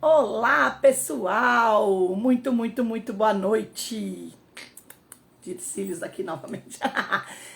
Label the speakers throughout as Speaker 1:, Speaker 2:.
Speaker 1: Olá, pessoal! Muito boa noite. Tire cílios aqui novamente.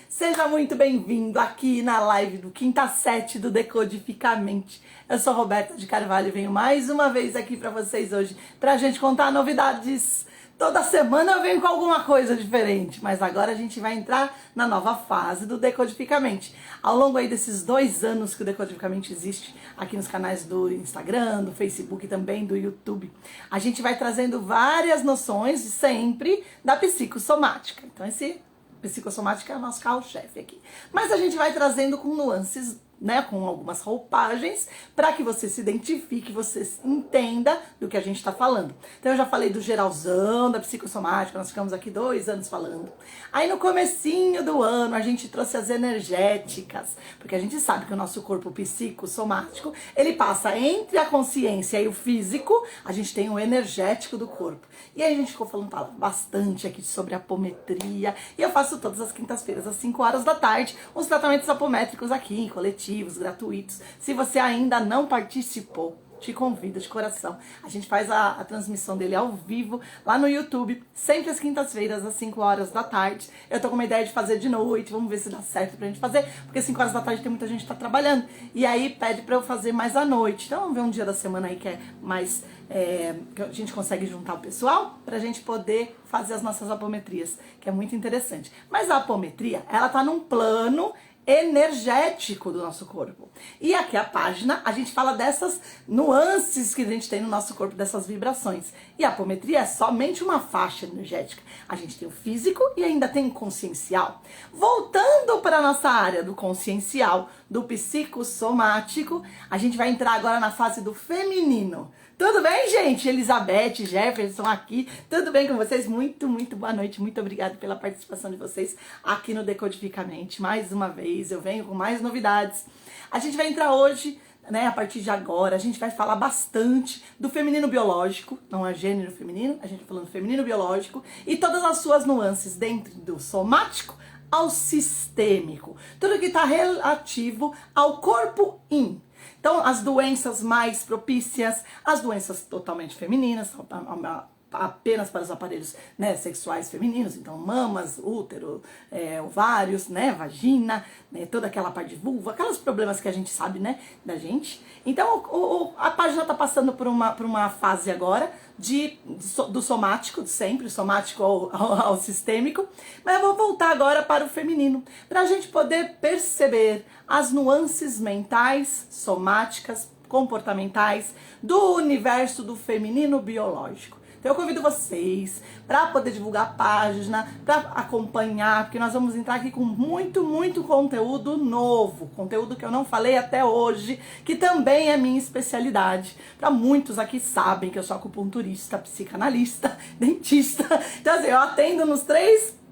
Speaker 1: Seja muito bem-vindo aqui na live do Quinta Sete do Decodificamente. Eu sou Roberta de Carvalho e venho mais uma vez aqui para vocês hoje pra gente contar novidades. Toda semana eu venho com alguma coisa diferente, mas agora a gente vai entrar na nova fase do Decodificamente. Ao longo aí desses 2 anos que o Decodificamente existe, aqui nos canais do Instagram, do Facebook e também do YouTube, a gente vai trazendo várias noções, sempre, da psicossomática. Então esse psicossomática é o nosso carro-chefe aqui. Mas a gente vai trazendo com nuances, né, com algumas roupagens, para que você se identifique, você entenda do que a gente está falando. Então eu já falei do geralzão, da psicossomática, nós ficamos aqui 2 anos falando. Aí no comecinho do ano a gente trouxe as energéticas, porque a gente sabe que o nosso corpo psicossomático, ele passa entre a consciência e o físico, a gente tem o energético do corpo. E aí a gente ficou falando bastante aqui sobre apometria, e eu faço todas as quintas-feiras às 5 horas da tarde, uns tratamentos apométricos aqui, em coletivo, gratuitos. Se você ainda não participou, te convido de coração. A gente faz a transmissão dele ao vivo lá no YouTube, sempre às quintas-feiras, às 5 horas da tarde. Eu tô com uma ideia de fazer de noite, vamos ver se dá certo pra gente fazer, porque 5 horas da tarde tem muita gente que tá trabalhando. E aí pede pra eu fazer mais à noite. Então vamos ver um dia da semana aí que é mais... que a gente consegue juntar o pessoal pra gente poder fazer as nossas apometrias, que é muito interessante. Mas a apometria, ela tá num plano energético do nosso corpo. E aqui a página, a gente fala dessas nuances que a gente tem no nosso corpo, dessas vibrações. E a apometria é somente uma faixa energética. A gente tem o físico e ainda tem o consciencial. Voltando para a nossa área do consciencial, do psicossomático, a gente vai entrar agora na fase do feminino. Tudo bem, gente? Elizabeth, Jefferson aqui. Tudo bem com vocês? Muito boa noite. Muito obrigada pela participação de vocês aqui no Decodificamente. Mais uma vez, eu venho com mais novidades. A gente vai entrar hoje, né, a partir de agora, a gente vai falar bastante do feminino biológico, não é gênero feminino, a gente vai falando do feminino biológico e todas as suas nuances dentro do somático ao sistêmico. Tudo que está relativo ao corpo in. Então, as doenças mais propícias, as doenças totalmente femininas, apenas para os aparelhos, né, sexuais femininos, então mamas, útero, ovários, né, vagina, né, toda aquela parte de vulva, aqueles problemas que a gente sabe, né, da gente. Então a página está passando por uma fase agora do somático, sempre, somático ao sistêmico, mas eu vou voltar agora para o feminino, para a gente poder perceber as nuances mentais, somáticas, comportamentais do universo do feminino biológico. Então eu convido vocês para poder divulgar a página, para acompanhar, porque nós vamos entrar aqui com muito conteúdo novo, conteúdo que eu não falei até hoje, que também é minha especialidade. Para muitos aqui sabem que eu sou acupunturista, psicanalista, dentista. Então assim, eu atendo nos 3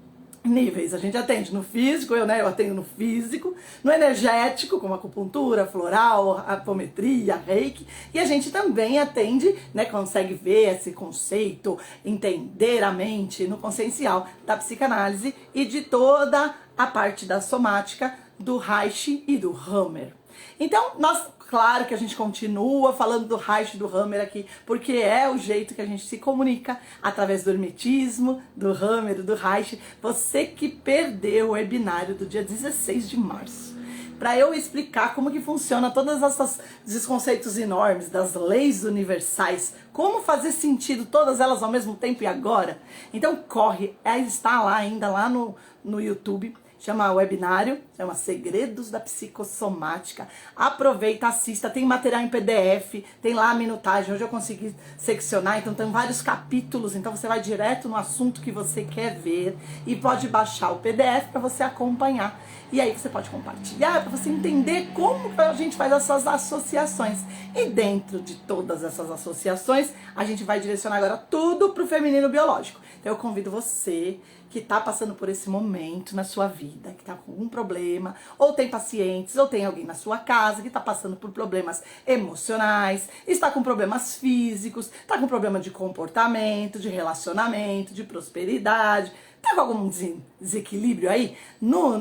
Speaker 1: níveis. A gente atende no físico, eu atendo no físico, no energético, como acupuntura, floral, apometria, reiki, e a gente também atende, né, consegue ver esse conceito, entender a mente no consciencial da psicanálise e de toda a parte da somática do Reich e do Hammer. Então, claro que a gente continua falando do Reich e do Hammer aqui, porque é o jeito que a gente se comunica através do hermetismo, do Hammer e do Reich. Você que perdeu o webinário do dia 16 de março, para eu explicar como que funciona todas esses conceitos enormes das leis universais, como fazer sentido todas elas ao mesmo tempo e agora. Então corre, está lá ainda lá no YouTube. Chama webinário, chama Segredos da Psicossomática. Aproveita, assista, tem material em PDF, tem lá a minutagem. Hoje eu consegui seccionar, então tem vários capítulos, então você vai direto no assunto que você quer ver e pode baixar o PDF para você acompanhar. E aí você pode compartilhar para você entender como a gente faz essas associações. E dentro de todas essas associações, a gente vai direcionar agora tudo para o feminino biológico. Então eu convido você que está passando por esse momento na sua vida, que está com algum problema, ou tem pacientes, ou tem alguém na sua casa que está passando por problemas emocionais, está com problemas físicos, está com problema de comportamento, de relacionamento, de prosperidade, Tá com algum desequilíbrio aí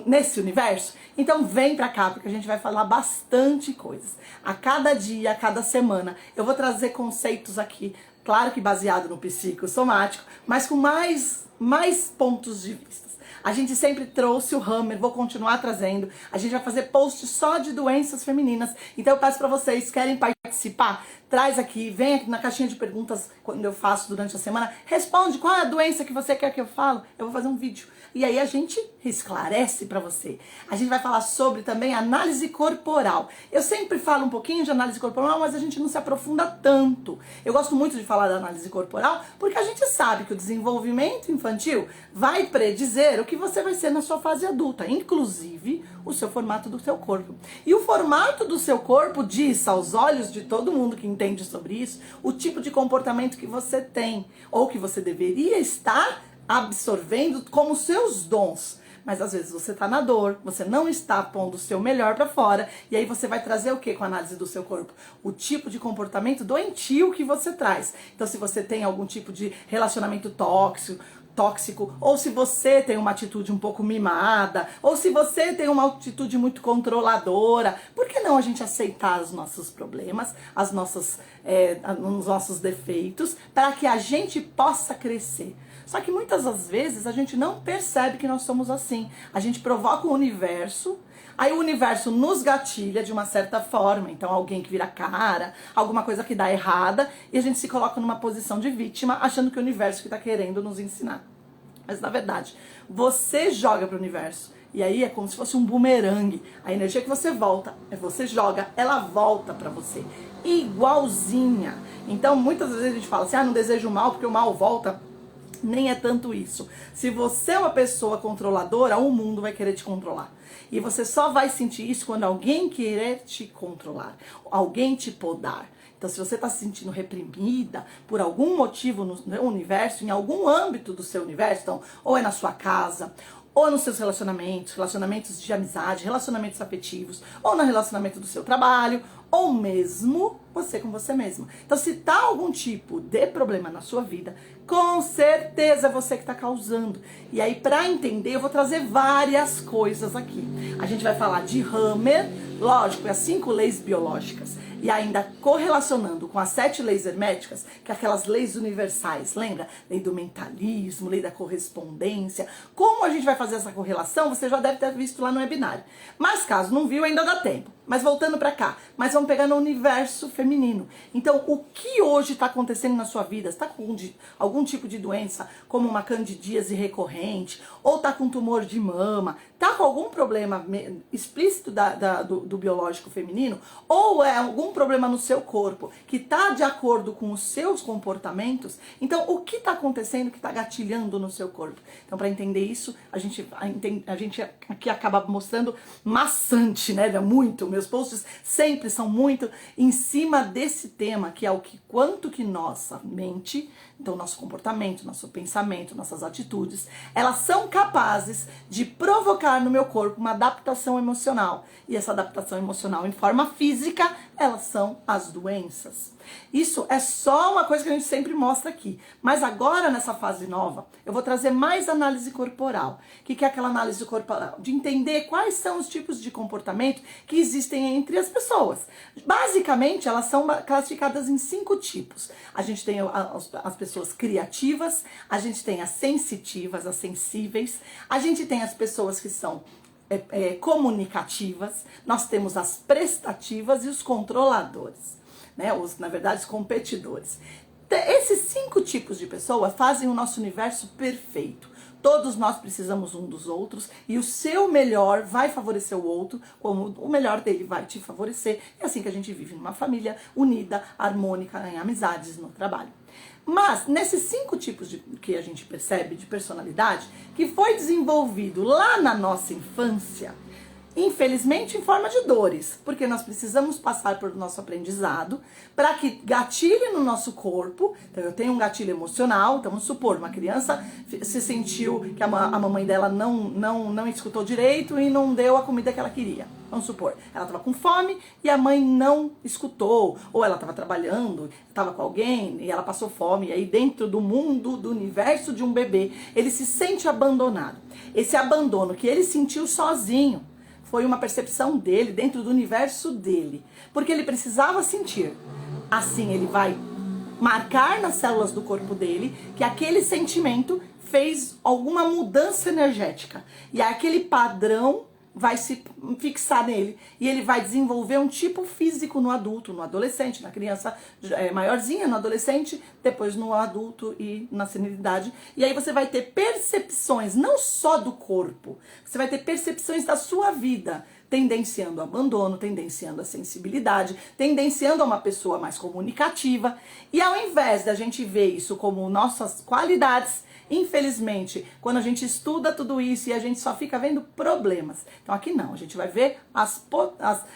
Speaker 1: nesse universo? Então vem pra cá, porque a gente vai falar bastante coisas. A cada dia, a cada semana, eu vou trazer conceitos aqui, claro que baseado no psicossomático, mas com mais pontos de vista. A gente sempre trouxe o Hammer, vou continuar trazendo. A gente vai fazer post só de doenças femininas. Então eu peço pra vocês, querem participar? Traz aqui, vem aqui na caixinha de perguntas quando eu faço durante a semana. Responde qual é a doença que você quer que eu falo. Eu vou fazer um vídeo. E aí a gente esclarece pra você. A gente vai falar sobre também análise corporal. Eu sempre falo um pouquinho de análise corporal, mas a gente não se aprofunda tanto. Eu gosto muito de falar da análise corporal porque a gente sabe que o desenvolvimento infantil vai predizer o que você vai ser na sua fase adulta, inclusive o seu formato do seu corpo. E o formato do seu corpo diz, aos olhos de todo mundo que entende sobre isso, o tipo de comportamento que você tem ou que você deveria estar absorvendo como seus dons. Mas às vezes você tá na dor, você não está pondo o seu melhor pra fora, e aí você vai trazer o que com a análise do seu corpo? O tipo de comportamento doentio que você traz. Então se você tem algum tipo de relacionamento tóxico, ou se você tem uma atitude um pouco mimada, ou se você tem uma atitude muito controladora, por que não a gente aceitar os nossos problemas, os nossos defeitos, para que a gente possa crescer? Só que muitas das vezes a gente não percebe que nós somos assim. A gente provoca o universo, aí o universo nos gatilha de uma certa forma. Então alguém que vira cara, alguma coisa que dá errada, e a gente se coloca numa posição de vítima, achando que o universo que está querendo nos ensinar. Mas na verdade, você joga para o universo. E aí é como se fosse um bumerangue. A energia que você joga, ela volta para você. Igualzinha. Então muitas vezes a gente fala assim, não desejo mal porque o mal volta. Nem é tanto isso. Se você é uma pessoa controladora, o mundo vai querer te controlar. E você só vai sentir isso quando alguém querer te controlar, alguém te podar. Então, se você está se sentindo reprimida por algum motivo no universo, em algum âmbito do seu universo, então, ou é na sua casa, ou nos seus relacionamentos de amizade, relacionamentos afetivos, ou no relacionamento do seu trabalho, ou mesmo você com você mesma. Então, se tá algum tipo de problema na sua vida, com certeza é você que está causando. E aí, para entender, eu vou trazer várias coisas aqui. A gente vai falar de Hammer, lógico, as 5 leis biológicas. E ainda correlacionando com as 7 leis herméticas, que é aquelas leis universais, lembra? Lei do mentalismo, lei da correspondência. Como a gente vai fazer essa correlação, você já deve ter visto lá no webinário. Mas caso não viu, ainda dá tempo. Mas voltando pra cá, mas vamos pegar no universo feminino. Então, o que hoje está acontecendo na sua vida? Você está com algum tipo de doença, como uma candidíase recorrente, ou está com tumor de mama, está com algum problema explícito do biológico feminino, ou é algum problema no seu corpo que está de acordo com os seus comportamentos, então o que está acontecendo que está gatilhando no seu corpo? Então, para entender isso, a gente aqui acaba mostrando maçante, né? Muito. Meus posts sempre são muito em cima desse tema, que é quanto que nossa mente, então nosso comportamento, nosso pensamento, nossas atitudes, elas são capazes de provocar no meu corpo uma adaptação emocional. E essa adaptação emocional em forma física, elas são as doenças. Isso é só uma coisa que a gente sempre mostra aqui. Mas agora, nessa fase nova, eu vou trazer mais análise corporal. O que é aquela análise corporal? De entender quais são os tipos de comportamento que existem entre as pessoas. Basicamente, elas são classificadas em 5 tipos. A gente tem as pessoas criativas, a gente tem as sensitivas, as sensíveis, a gente tem as pessoas que são comunicativas, nós temos as prestativas e os controladores, né? Na verdade, os competidores. Esses 5 tipos de pessoa fazem o nosso universo perfeito. Todos nós precisamos um dos outros e o seu melhor vai favorecer o outro, como o melhor dele vai te favorecer. É assim que a gente vive numa família unida, harmônica, em amizades, no trabalho. Mas nesses 5 tipos que a gente percebe de personalidade, que foi desenvolvido lá na nossa infância, Infelizmente em forma de dores, porque nós precisamos passar por nosso aprendizado para que gatilhe no nosso corpo. Então eu tenho um gatilho emocional, então vamos supor, uma criança se sentiu que a mamãe dela não escutou direito e não deu a comida que ela queria. Vamos supor, ela estava com fome e a mãe não escutou, ou ela estava trabalhando, estava com alguém e ela passou fome, e aí dentro do mundo, do universo de um bebê, ele se sente abandonado. Esse abandono que ele sentiu sozinho foi uma percepção dele, dentro do universo dele, porque ele precisava sentir. Assim ele vai marcar nas células do corpo dele que aquele sentimento fez alguma mudança energética, e aquele padrão vai se fixar nele e ele vai desenvolver um tipo físico no adulto, no adolescente, na criança maiorzinha, no adolescente, depois no adulto e na senilidade. E aí você vai ter percepções não só do corpo, você vai ter percepções da sua vida, tendenciando ao abandono, tendenciando a sensibilidade, tendenciando a uma pessoa mais comunicativa. E ao invés da gente ver isso como nossas qualidades, infelizmente, quando a gente estuda tudo isso e a gente só fica vendo problemas. Então aqui não, a gente vai ver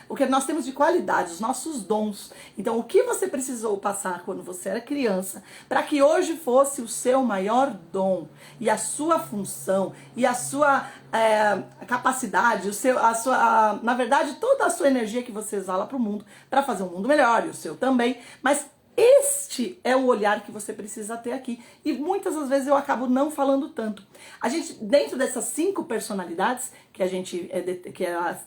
Speaker 1: o que nós temos de qualidade, os nossos dons. Então o que você precisou passar quando você era criança, para que hoje fosse o seu maior dom, e a sua função, e a sua capacidade, na verdade, toda a sua energia que você exala para o mundo, para fazer um mundo melhor, e o seu também, mas este é o olhar que você precisa ter aqui. E muitas das vezes eu acabo não falando tanto. A gente, dentro dessas 5 personalidades, que a gente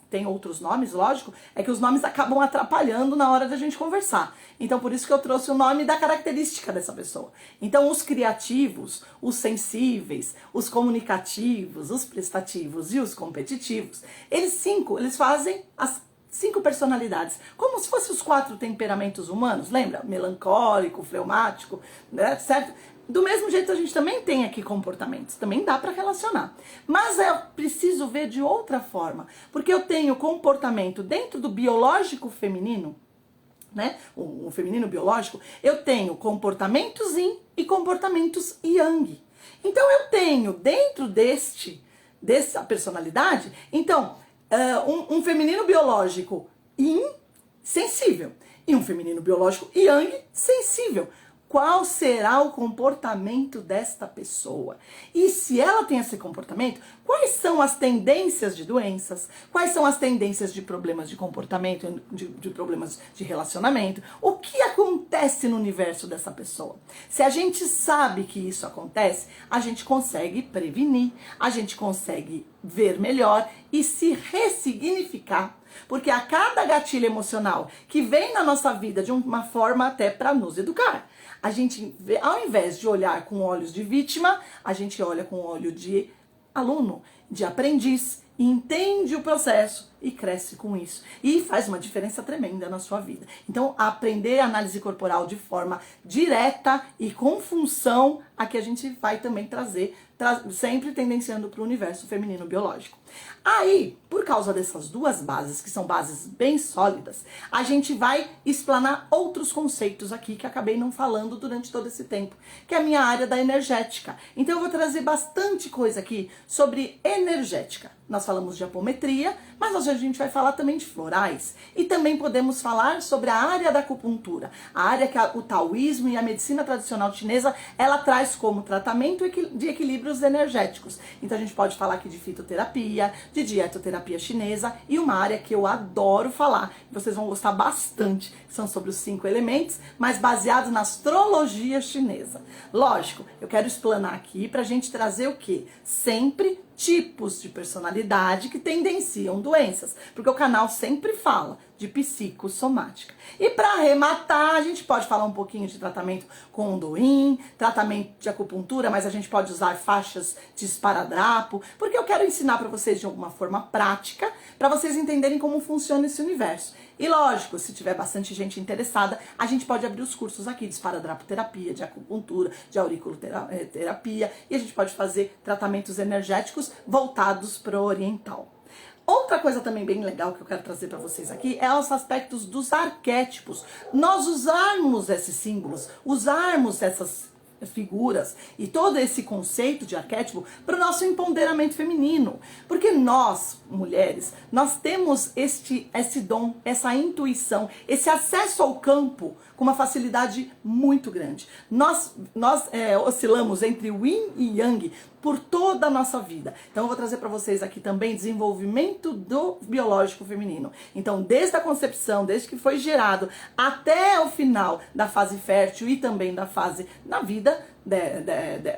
Speaker 1: tem outros nomes, lógico, é que os nomes acabam atrapalhando na hora da gente conversar. Então por isso que eu trouxe o nome da característica dessa pessoa. Então os criativos, os sensíveis, os comunicativos, os prestativos e os competitivos, eles fazem as 5 personalidades, como se fossem os 4 temperamentos humanos, lembra? Melancólico, fleumático, né? Certo? Do mesmo jeito a gente também tem aqui comportamentos, também dá para relacionar. Mas eu preciso ver de outra forma, porque eu tenho comportamento dentro do biológico feminino, né? O feminino biológico, eu tenho comportamentos yin e comportamentos yang. Então eu tenho dentro dessa personalidade, então, um feminino biológico yin, sensível, e um feminino biológico yang, sensível. Qual será o comportamento desta pessoa? E se ela tem esse comportamento, quais são as tendências de doenças? Quais são as tendências de problemas de comportamento, de problemas de relacionamento? O que acontece no universo dessa pessoa? Se a gente sabe que isso acontece, a gente consegue prevenir, a gente consegue ver melhor e se ressignificar. Porque a cada gatilho emocional que vem na nossa vida de uma forma até para nos educar, a gente, ao invés de olhar com olhos de vítima, a gente olha com olho de aluno, de aprendiz, e entende o processo e cresce com isso. E faz uma diferença tremenda na sua vida. Então, aprender a análise corporal de forma direta e com função, a que a gente vai também trazer, sempre tendenciando para o universo feminino biológico. Aí, por causa dessas 2 bases, que são bases bem sólidas, a gente vai explanar outros conceitos aqui que acabei não falando durante todo esse tempo, que é a minha área da energética. Então eu vou trazer bastante coisa aqui sobre energética. Nós falamos de apometria, mas hoje a gente vai falar também de florais. E também podemos falar sobre a área da acupuntura, a área que o taoísmo e a medicina tradicional chinesa, ela traz como tratamento de equilíbrios energéticos. Então a gente pode falar aqui de fitoterapia, de dietoterapia chinesa, e uma área que eu adoro falar, vocês vão gostar bastante, são sobre os 5 elementos, mas baseados na astrologia chinesa. Lógico, eu quero explanar aqui pra gente trazer o quê? Sempre tipos de personalidade que tendenciam doenças, porque o canal sempre fala de psicossomática. E para arrematar, a gente pode falar um pouquinho de tratamento com Ondoin, tratamento de acupuntura, mas a gente pode usar faixas de esparadrapo, porque eu quero ensinar para vocês de alguma forma prática, para vocês entenderem como funciona esse universo. E lógico, se tiver bastante gente interessada, a gente pode abrir os cursos aqui de esparadrapoterapia, de acupuntura, de auriculoterapia, e a gente pode fazer tratamentos energéticos voltados para o oriental. Outra coisa também bem legal que eu quero trazer para vocês aqui é os aspectos dos arquétipos. Nós usarmos esses símbolos, usarmos essas figuras e todo esse conceito de arquétipo para o nosso empoderamento feminino. Porque nós, mulheres, nós temos esse dom, essa intuição, esse acesso ao campo com uma facilidade muito grande. Nós oscilamos entre o yin e yang por toda a nossa vida. Então eu vou trazer para vocês aqui também desenvolvimento do biológico feminino. Então desde a concepção, desde que foi gerado até o final da fase fértil e também da fase na vida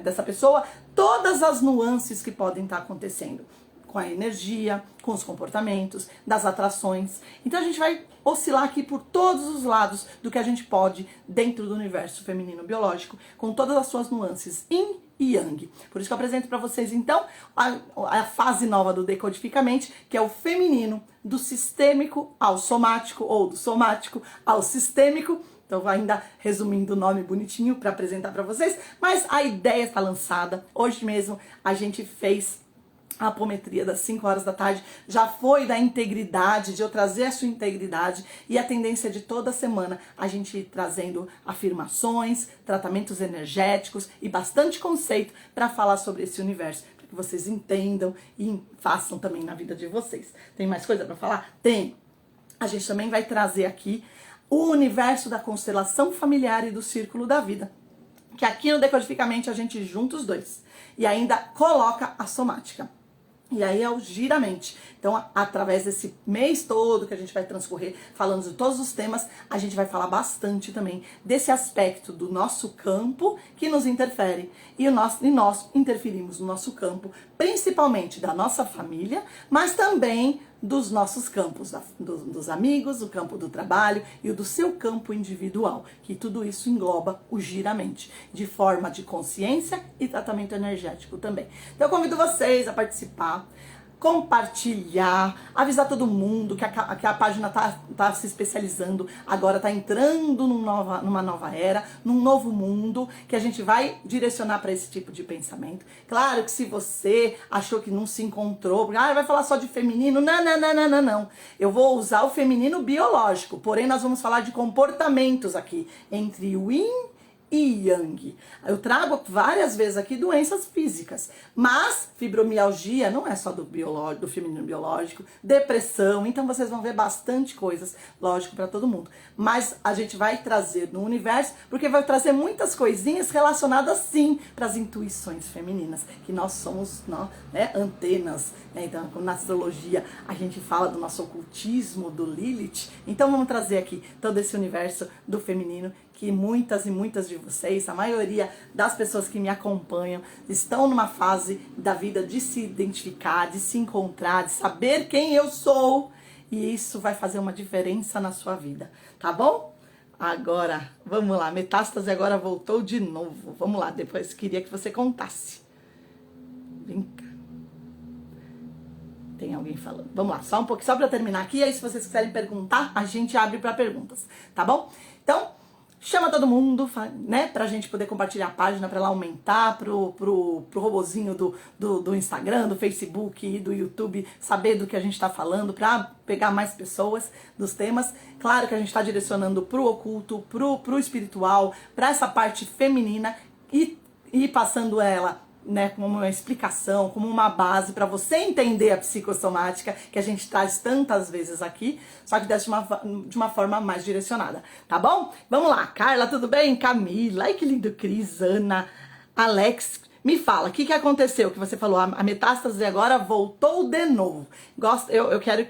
Speaker 1: dessa pessoa, todas as nuances que podem estar acontecendo com a energia, com os comportamentos, das atrações. Então a gente vai oscilar aqui por todos os lados do que a gente pode dentro do universo feminino biológico, com todas as suas nuances yin e yang. Por isso que eu apresento para vocês então a fase nova do Decodificamente, que é o feminino do sistêmico ao somático, ou do somático ao sistêmico. Então, ainda resumindo o nome bonitinho para apresentar para vocês, mas a ideia está lançada. Hoje mesmo a gente fez a apometria das 5 horas da tarde, já foi da integridade, de eu trazer a sua integridade, e a tendência de toda semana a gente ir trazendo afirmações, tratamentos energéticos e bastante conceito para falar sobre esse universo, para que vocês entendam e façam também na vida de vocês. Tem mais coisa para falar? Tem! A gente também vai trazer aqui o universo da constelação familiar e do círculo da vida, que aqui no Decodificamente a gente junta os dois e ainda coloca a somática. E aí é o Giramente. Então, através desse mês todo que a gente vai transcorrer falando de todos os temas, a gente vai falar bastante também desse aspecto do nosso campo que nos interfere. E nós interferimos no nosso campo, principalmente da nossa família, mas também dos nossos campos, dos amigos, o campo do trabalho e o do seu campo individual, que tudo isso engloba o Giramente, de forma de consciência e tratamento energético também. Então eu convido vocês a participar, compartilhar, avisar todo mundo que a página tá se especializando, agora tá entrando numa nova era, num novo mundo, que a gente vai direcionar para esse tipo de pensamento. Claro que se você achou que não se encontrou, vai falar só de feminino, não. Eu vou usar o feminino biológico, porém nós vamos falar de comportamentos aqui, entre o yin e yang. Eu trago várias vezes aqui doenças físicas, mas fibromialgia não é só do feminino biológico, depressão, então vocês vão ver bastante coisas, lógico, para todo mundo. Mas a gente vai trazer no universo, porque vai trazer muitas coisinhas relacionadas sim para as intuições femininas, que nós somos antenas, né? Então na astrologia a gente fala do nosso ocultismo, do Lilith, então vamos trazer aqui todo esse universo do feminino, que muitas e muitas de vocês, a maioria das pessoas que me acompanham, estão numa fase da vida de se identificar, de se encontrar, de saber quem eu sou, e isso vai fazer uma diferença na sua vida, tá bom? Agora, vamos lá, metástase agora voltou de novo, vamos lá, depois queria que você contasse. Vem cá. Tem alguém falando. Vamos lá, só um pouquinho, só para terminar aqui, aí se vocês quiserem perguntar, a gente abre para perguntas, tá bom? Então, chama todo mundo, né, pra gente poder compartilhar a página, pra ela aumentar, pro robozinho do Instagram, do Facebook e do YouTube saber do que a gente tá falando, pra pegar mais pessoas dos temas. Claro que a gente tá direcionando pro oculto, pro espiritual, pra essa parte feminina e passando ela, né, como uma explicação, como uma base para você entender a psicossomática que a gente traz tantas vezes aqui, só que de uma forma mais direcionada, tá bom? Vamos lá, Carla, tudo bem? Camila, ai que lindo, Cris, Ana, Alex, me fala, o que aconteceu que você falou? A metástase agora voltou de novo. Eu quero,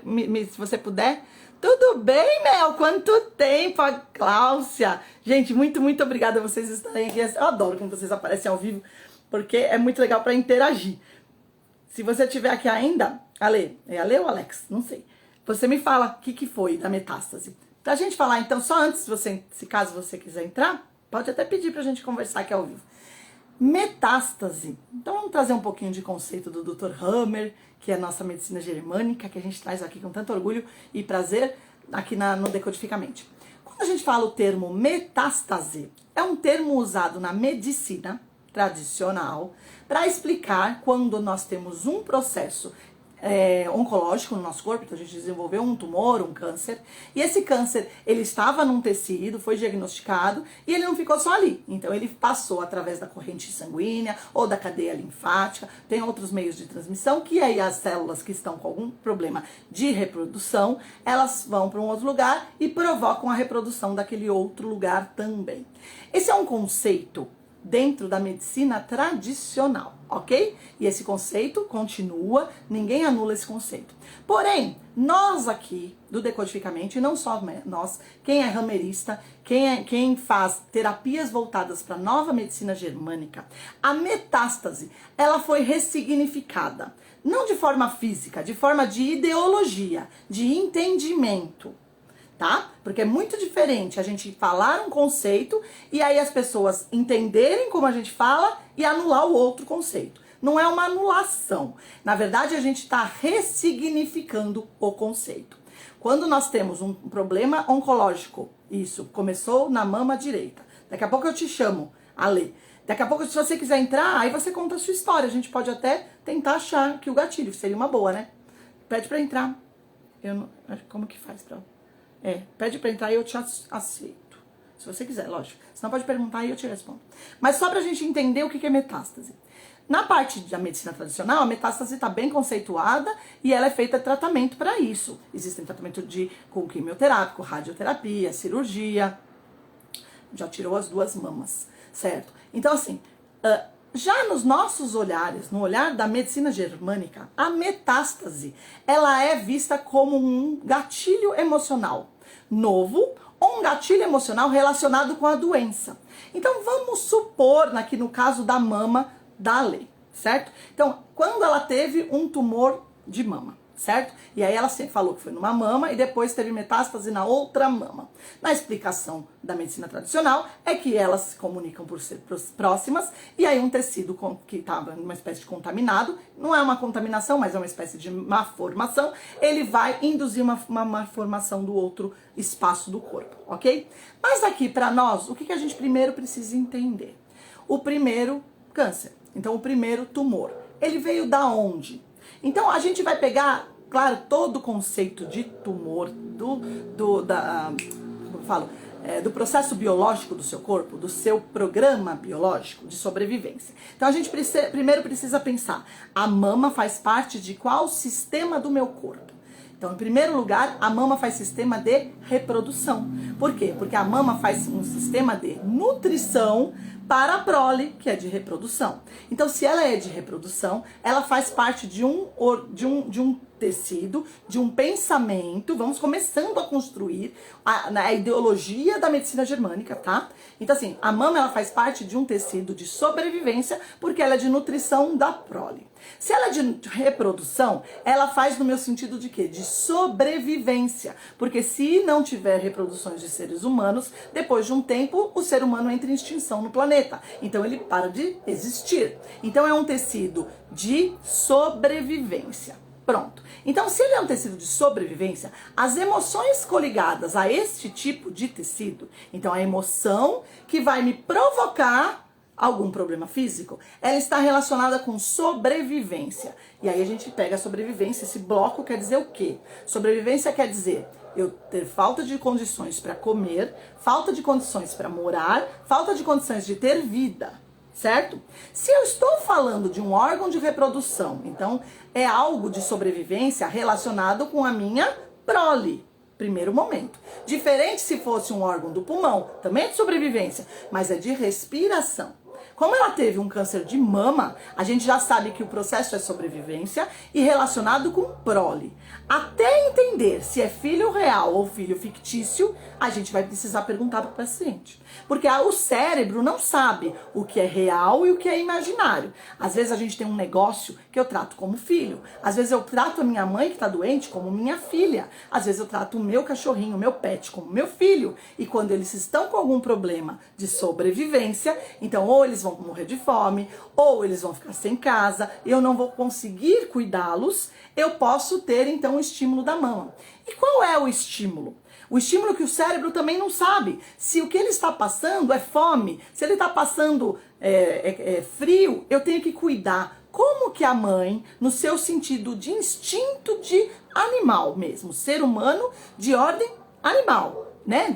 Speaker 1: se você puder. Tudo bem, Mel? Quanto tempo, a Cláudia. Gente, muito obrigada a vocês estarem aqui. Eu adoro quando vocês aparecem ao vivo, porque é muito legal para interagir. Se você estiver aqui ainda, Ale, é Ale ou Alex? Não sei. Você me fala o que foi da metástase. Pra gente falar, então, só antes, se caso você quiser entrar, pode até pedir pra gente conversar aqui ao vivo. Metástase. Então vamos trazer um pouquinho de conceito do Dr. Hammer, que é a nossa medicina germânica, que a gente traz aqui com tanto orgulho e prazer aqui no Decodificamente. Quando a gente fala o termo metástase, é um termo usado na medicina tradicional para explicar quando nós temos um processo oncológico no nosso corpo, então a gente desenvolveu um tumor, um câncer, e esse câncer, ele estava num tecido, foi diagnosticado, e ele não ficou só ali, então ele passou através da corrente sanguínea, ou da cadeia linfática, tem outros meios de transmissão, que aí as células que estão com algum problema de reprodução, elas vão para um outro lugar e provocam a reprodução daquele outro lugar também. Esse é um conceito dentro da medicina tradicional, ok? E esse conceito continua, ninguém anula esse conceito. Porém, nós aqui do Decodificamente, e não só nós, quem é ramerista, quem faz terapias voltadas para a nova medicina germânica, a metástase, ela foi ressignificada, não de forma física, de forma de ideologia, de entendimento. Tá? Porque é muito diferente a gente falar um conceito e aí as pessoas entenderem como a gente fala e anular o outro conceito. Não é uma anulação. Na verdade, a gente está ressignificando o conceito. Quando nós temos um problema oncológico, isso começou na mama direita. Daqui a pouco eu te chamo, Ale. Daqui a pouco, se você quiser entrar, aí você conta a sua história. A gente pode até tentar achar que o gatilho seria uma boa, né? Pede pra entrar. Eu não, como que faz pra... pede pra entrar e eu te aceito. Se você quiser, lógico. Senão pode perguntar e eu te respondo. Mas só pra gente entender o que é metástase. Na parte da medicina tradicional, a metástase está bem conceituada e ela é feita tratamento para isso. Existem tratamento com quimioterapia, com radioterapia, cirurgia. Já tirou as duas mamas, certo? Então, assim, já nos nossos olhares, no olhar da medicina germânica, a metástase, ela é vista como um gatilho emocional novo ou um gatilho emocional relacionado com a doença. Então, vamos supor, aqui no caso da mama da lei, certo? Então, quando ela teve um tumor de mama, certo? E aí ela falou que foi numa mama e depois teve metástase na outra mama. Na explicação da medicina tradicional é que elas se comunicam por ser próximas e aí um tecido que estava numa espécie de contaminado, não é uma contaminação, mas é uma espécie de malformação, ele vai induzir uma malformação do outro espaço do corpo, ok? Mas aqui para nós, o que a gente primeiro precisa entender? O primeiro câncer, então o primeiro tumor, ele veio da onde? Então a gente vai pegar, claro, todo o conceito de tumor, do processo biológico do seu corpo, do seu programa biológico de sobrevivência. Então a gente primeiro precisa pensar, a mama faz parte de qual sistema do meu corpo? Então, em primeiro lugar, a mama faz sistema de reprodução. Por quê? Porque a mama faz um sistema de nutrição para a prole, que é de reprodução. Então, se ela é de reprodução, ela faz parte de um tecido, de um pensamento. Vamos começando a construir a ideologia da medicina germânica, tá? Então, assim, a mama ela faz parte de um tecido de sobrevivência, porque ela é de nutrição da prole. Se ela é de reprodução, ela faz no meu sentido de quê? De sobrevivência. Porque se não tiver reproduções de seres humanos, depois de um tempo, o ser humano entra em extinção no planeta. Então ele para de existir. Então é um tecido de sobrevivência. Pronto. Então, se ele é um tecido de sobrevivência, as emoções coligadas a este tipo de tecido, então a emoção que vai me provocar algum problema físico, ela está relacionada com sobrevivência. E aí a gente pega a sobrevivência, esse bloco quer dizer o quê? Sobrevivência quer dizer eu ter falta de condições para comer, falta de condições para morar, falta de condições de ter vida, certo? Se eu estou falando de um órgão de reprodução, então é algo de sobrevivência relacionado com a minha prole. Primeiro momento. Diferente se fosse um órgão do pulmão, também é de sobrevivência, mas é de respiração. Como ela teve um câncer de mama, a gente já sabe que o processo é sobrevivência e relacionado com prole. Até entender se é filho real ou filho fictício, a gente vai precisar perguntar para o paciente. Porque o cérebro não sabe o que é real e o que é imaginário. Às vezes a gente tem um negócio que eu trato como filho. Às vezes eu trato a minha mãe que está doente como minha filha. Às vezes eu trato o meu cachorrinho, o meu pet como meu filho. E quando eles estão com algum problema de sobrevivência, então ou eles vão morrer de fome, ou eles vão ficar sem casa, eu não vou conseguir cuidá-los, eu posso ter então o estímulo da mama. E qual é o estímulo? O estímulo que o cérebro também não sabe. Se o que ele está passando é fome, se ele está passando frio, eu tenho que cuidar como que a mãe, no seu sentido de instinto de animal mesmo, ser humano de ordem animal, né?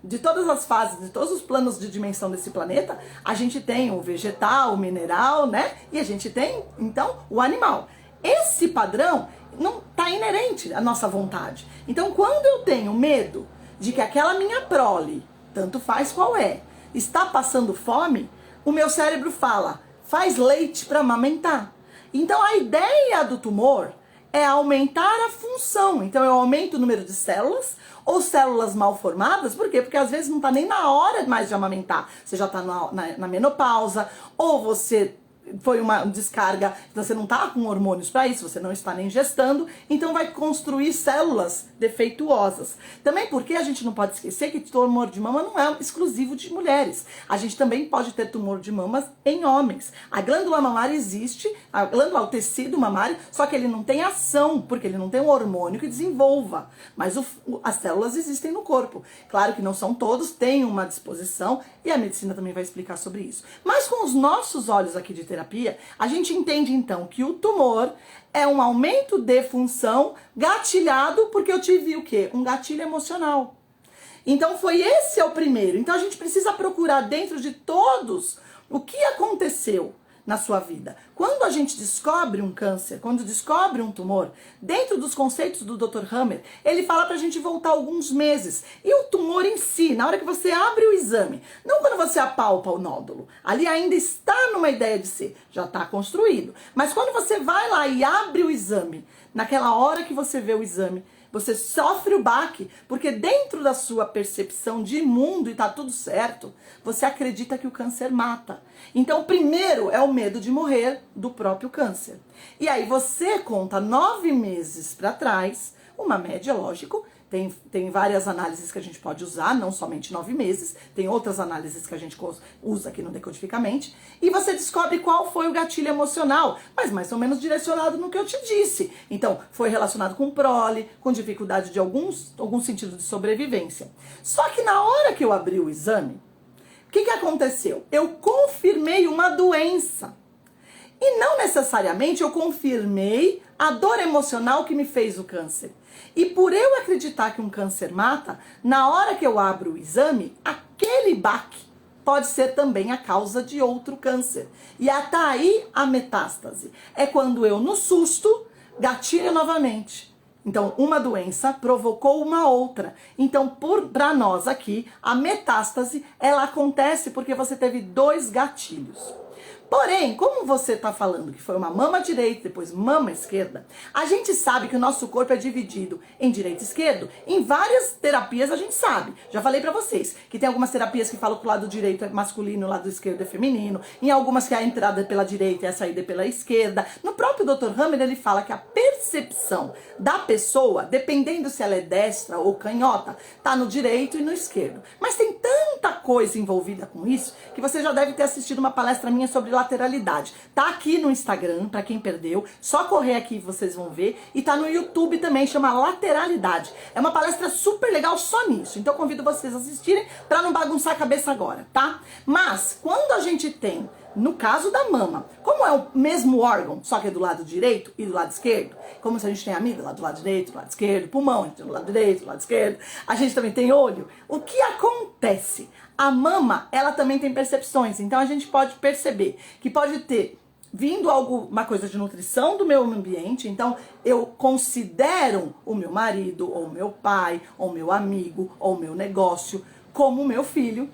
Speaker 1: De todas as fases, de todos os planos de dimensão desse planeta, a gente tem o vegetal, o mineral, né? E a gente tem, então, o animal. Esse padrão não está inerente à nossa vontade. Então, quando eu tenho medo de que aquela minha prole, tanto faz qual é, está passando fome, o meu cérebro fala, faz leite para amamentar. Então, a ideia do tumor é aumentar a função. Então, eu aumento o número de células ou células mal formadas. Por quê? Porque às vezes não está nem na hora mais de amamentar. Você já está na menopausa, ou você foi uma descarga, você não está com hormônios para isso, você não está nem gestando, então vai construir células defeituosas. Também porque a gente não pode esquecer que tumor de mama não é exclusivo de mulheres. A gente também pode ter tumor de mamas em homens. A glândula mamária existe, a glândula, o tecido mamário, só que ele não tem ação, porque ele não tem um hormônio que desenvolva. Mas as células existem no corpo. Claro que não são todos, tem uma disposição, e a medicina também vai explicar sobre isso. Mas com os nossos olhos aqui de terapia, a gente entende então que o tumor é um aumento de função gatilhado porque eu tive o quê? Um gatilho emocional. Então esse é o primeiro. Então a gente precisa procurar dentro de todos o que aconteceu na sua vida. Quando a gente descobre um câncer, quando descobre um tumor, dentro dos conceitos do Dr. Hammer, ele fala pra gente voltar alguns meses. E o tumor em si, na hora que você abre o exame, não quando você apalpa o nódulo, ali ainda está numa ideia de ser, já está construído. Mas quando você vai lá e abre o exame, naquela hora que você vê o exame, você sofre o baque, porque dentro da sua percepção de mundo e tá tudo certo, você acredita que o câncer mata. Então, primeiro é o medo de morrer do próprio câncer. E aí você conta 9 meses para trás, uma média, lógico, tem várias análises que a gente pode usar, não somente 9 meses, tem outras análises que a gente usa aqui no Decodificamente, e você descobre qual foi o gatilho emocional, mas mais ou menos direcionado no que eu te disse. Então, foi relacionado com prole, com dificuldade de algum sentido de sobrevivência. Só que na hora que eu abri o exame, o que aconteceu? Eu confirmei uma doença. E não necessariamente eu confirmei a dor emocional que me fez o câncer. E por eu acreditar que um câncer mata, na hora que eu abro o exame, aquele baque pode ser também a causa de outro câncer. E até aí a metástase. É quando eu, no susto, gatilho novamente. Então, uma doença provocou uma outra. Então, para nós aqui, a metástase, ela acontece porque você teve 2 gatilhos. Porém, como você está falando que foi uma mama direita, depois mama esquerda, a gente sabe que o nosso corpo é dividido em direito e esquerdo. Em várias terapias a gente sabe. Já falei pra vocês que tem algumas terapias que falam que o lado direito é masculino, o lado esquerdo é feminino. Em algumas que a entrada é pela direita e a saída é pela esquerda. No próprio Dr. Hammer ele fala que a percepção da pessoa, dependendo se ela é destra ou canhota, tá no direito e no esquerdo. Mas tem tanta coisa envolvida com isso que você já deve ter assistido uma palestra minha sobre lateralidade. Tá aqui no Instagram, pra quem perdeu, só correr aqui vocês vão ver, e tá no YouTube também, chama Lateralidade. É uma palestra super legal só nisso, então eu convido vocês a assistirem pra não bagunçar a cabeça agora, tá? Mas, quando a gente tem, no caso da mama, como é o mesmo órgão, só que é do lado direito e do lado esquerdo, como se a gente tem amígdala do lado direito, do lado esquerdo, pulmão, a gente tem do lado direito, do lado esquerdo, a gente também tem olho, o que acontece? A mama, ela também tem percepções, então a gente pode perceber que pode ter vindo uma coisa de nutrição do meu ambiente, então eu considero o meu marido, ou o meu pai, ou o meu amigo, ou o meu negócio como o meu filho,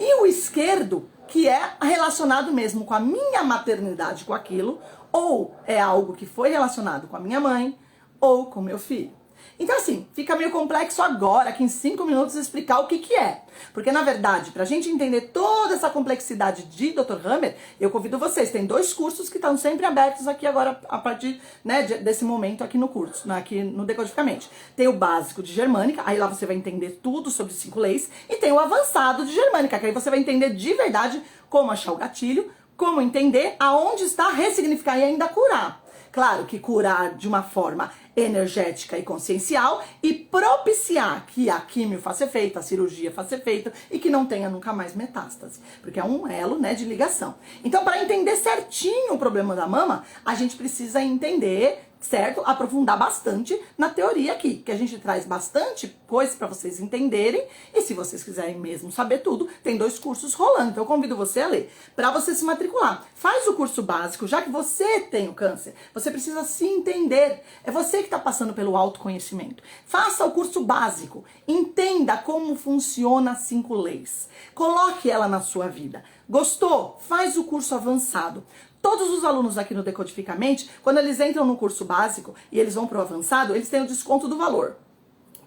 Speaker 1: e o esquerdo, que é relacionado mesmo com a minha maternidade com aquilo, ou é algo que foi relacionado com a minha mãe, ou com o meu filho. Então assim, fica meio complexo agora, aqui em 5 minutos, explicar o que é. Porque na verdade, pra gente entender toda essa complexidade de Dr. Hammer, eu convido vocês, tem 2 cursos que estão sempre abertos aqui agora, a partir, né, desse momento aqui no curso, aqui no Decodificamente. Tem o básico de Germânica, aí lá você vai entender tudo sobre 5 leis, e tem o avançado de Germânica, que aí você vai entender de verdade como achar o gatilho, como entender aonde está, ressignificar e ainda curar. Claro que curar de uma forma energética e consciencial e propiciar que a quimio faça efeito, a cirurgia faça efeito e que não tenha nunca mais metástase, porque é um elo, né, de ligação. Então, para entender certinho o problema da mama, a gente precisa entender, certo? Aprofundar bastante na teoria aqui, que a gente traz bastante coisa para vocês entenderem, e se vocês quiserem mesmo saber tudo, tem 2 cursos rolando, então eu convido você a ler, para você se matricular. Faz o curso básico, já que você tem o câncer, você precisa se entender, é você que está passando pelo autoconhecimento. Faça o curso básico, entenda como funciona as 5 leis, coloque ela na sua vida. Gostou? Faz o curso avançado. Todos os alunos aqui no Decodificamente, quando eles entram no curso básico e eles vão para o avançado, eles têm o desconto do valor.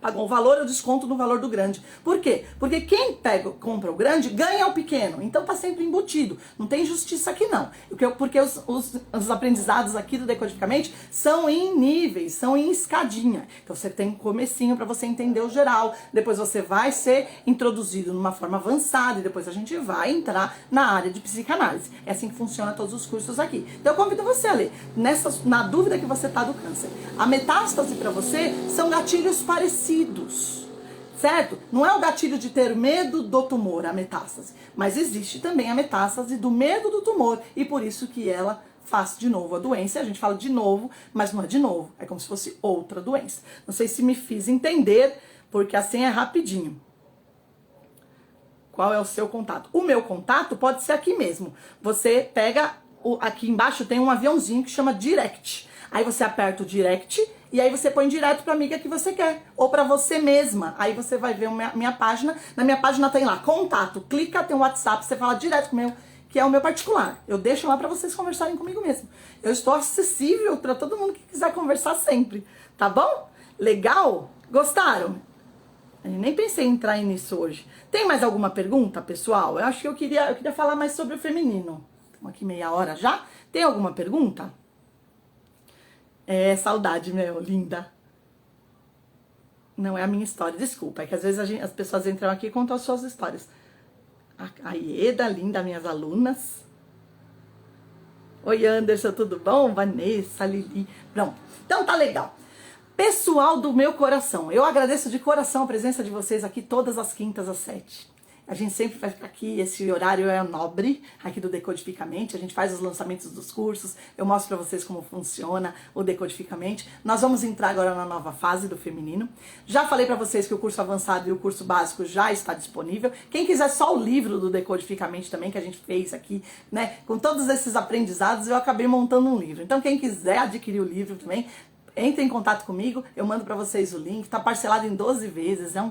Speaker 1: Pagam o valor, eu desconto no valor do grande. Por quê? Porque quem compra o grande ganha o pequeno. Então tá sempre embutido. Não tem justiça aqui não. Porque os aprendizados aqui do Decodificamente são em níveis, são em escadinha. Então você tem um comecinho para você entender o geral. Depois você vai ser introduzido numa forma avançada e depois a gente vai entrar na área de psicanálise. É assim que funciona todos os cursos aqui. Então eu convido você a ler. Na dúvida que você tá do câncer. A metástase para você são gatilhos parecidos. Certo? Não é o gatilho de ter medo do tumor, a metástase, mas existe também a metástase do medo do tumor e por isso que ela faz de novo a doença. A gente fala de novo, mas não é de novo, é como se fosse outra doença. Não sei se me fiz entender, porque assim é rapidinho. Qual é o seu contato? O meu contato pode ser aqui mesmo. Você pega, aqui embaixo tem um aviãozinho que chama Direct. Aí você aperta o Direct e aí você põe direto pra amiga que você quer. Ou pra você mesma. Aí você vai ver minha página. Na minha página tem lá, contato. Clica, tem um WhatsApp, você fala direto com o meu, que é o meu particular. Eu deixo lá pra vocês conversarem comigo mesmo. Eu estou acessível pra todo mundo que quiser conversar sempre. Tá bom? Legal? Gostaram? Eu nem pensei em entrar nisso hoje. Tem mais alguma pergunta, pessoal? Eu acho que eu queria falar mais sobre o feminino. Estamos aqui meia hora já. Tem alguma pergunta? É, saudade, meu, linda. Não é a minha história, desculpa. É que às vezes as pessoas entram aqui e contam as suas histórias. A Ieda, linda, minhas alunas. Oi, Anderson, tudo bom? Vanessa, Lili. Pronto. Então tá legal. Pessoal do meu coração, eu agradeço de coração a presença de vocês aqui todas as quintas às 7. A gente sempre vai ficar aqui, esse horário é nobre, aqui do Decodificamente, a gente faz os lançamentos dos cursos, eu mostro pra vocês como funciona o Decodificamente. Nós vamos entrar agora na nova fase do feminino. Já falei pra vocês que o curso avançado e o curso básico já está disponível. Quem quiser só o livro do Decodificamente também, que a gente fez aqui, né, com todos esses aprendizados, eu acabei montando um livro. Então quem quiser adquirir o livro também, entre em contato comigo, eu mando pra vocês o link, tá parcelado em 12 vezes, é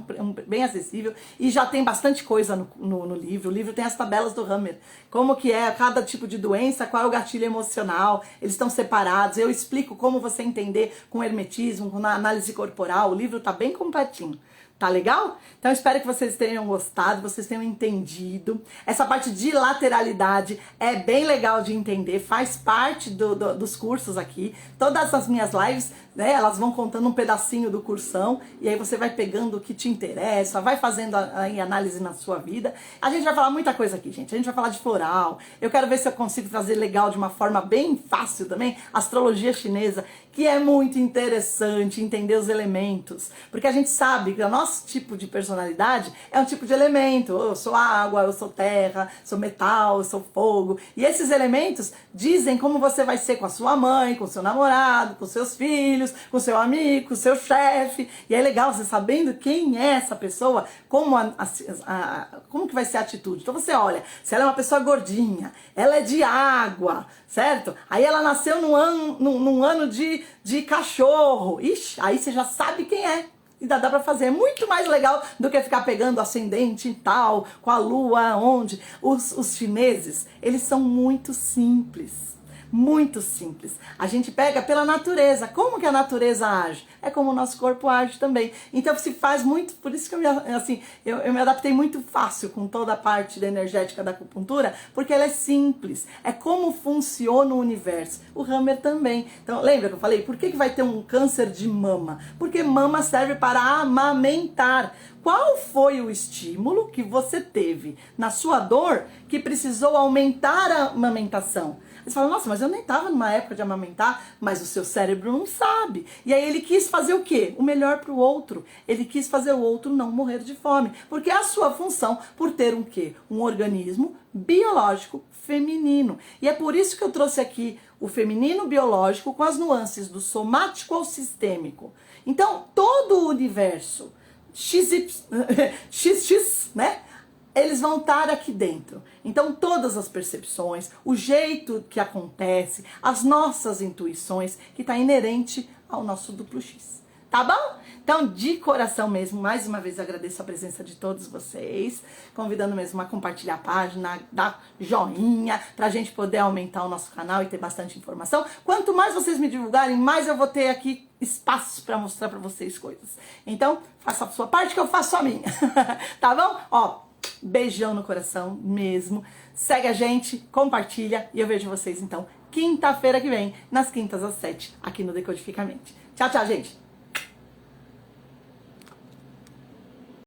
Speaker 1: bem acessível e já tem bastante coisa no livro. O livro tem as tabelas do Hammer, como que é cada tipo de doença, qual é o gatilho emocional, eles estão separados, eu explico como você entender com hermetismo, com a análise corporal, o livro tá bem completinho. Tá legal? Então eu espero que vocês tenham gostado, vocês tenham entendido. Essa parte de lateralidade é bem legal de entender, faz parte dos cursos aqui. Todas as minhas lives, né, elas vão contando um pedacinho do cursão e aí você vai pegando o que te interessa, vai fazendo a análise na sua vida. A gente vai falar muita coisa aqui, gente. A gente vai falar de floral. Eu quero ver se eu consigo trazer legal de uma forma bem fácil também, astrologia chinesa, que é muito interessante entender os elementos, porque a gente sabe que o nosso tipo de personalidade é um tipo de elemento. Eu sou água, eu sou terra, sou metal, eu sou fogo. E esses elementos dizem como você vai ser com a sua mãe, com o seu namorado, com seus filhos, com o seu amigo, com o seu chefe. E é legal você sabendo quem é essa pessoa, como que vai ser a atitude. Então você olha, se ela é uma pessoa gordinha, ela é de água, certo? Aí ela nasceu num ano de cachorro. Ixi, aí você já sabe quem é. E dá pra fazer. É muito mais legal do que ficar pegando ascendente e tal, com a lua, onde. Os chineses, eles são muito simples. Muito simples. A gente pega pela natureza. Como que a natureza age? É como o nosso corpo age também. Então se faz muito, por isso que eu me adaptei muito fácil com toda a parte da energética da acupuntura, porque ela é simples. É como funciona o universo. O Hammer também. Então lembra que eu falei, por que vai ter um câncer de mama? Porque mama serve para amamentar. Qual foi o estímulo que você teve na sua dor que precisou aumentar a amamentação? Aí você fala, nossa, mas eu nem tava numa época de amamentar, mas o seu cérebro não sabe. E aí ele quis fazer o quê? O melhor para o outro. Ele quis fazer o outro não morrer de fome. Porque é a sua função por ter um quê? Um organismo biológico feminino. E é por isso que eu trouxe aqui o feminino biológico com as nuances do somático ao sistêmico. Então, todo o universo XX, né? Eles vão estar aqui dentro. Então, todas as percepções, o jeito que acontece, as nossas intuições, que está inerente ao nosso duplo X. Tá bom? Então, de coração mesmo, mais uma vez agradeço a presença de todos vocês, convidando mesmo a compartilhar a página, dar joinha, pra gente poder aumentar o nosso canal e ter bastante informação. Quanto mais vocês me divulgarem, mais eu vou ter aqui espaço pra mostrar pra vocês coisas. Então, faça a sua parte que eu faço a minha. Tá bom? Ó, beijão no coração mesmo. Segue a gente, compartilha e eu vejo vocês então quinta-feira que vem, nas quintas às 7, aqui no Decodificamente. Tchau, tchau, gente!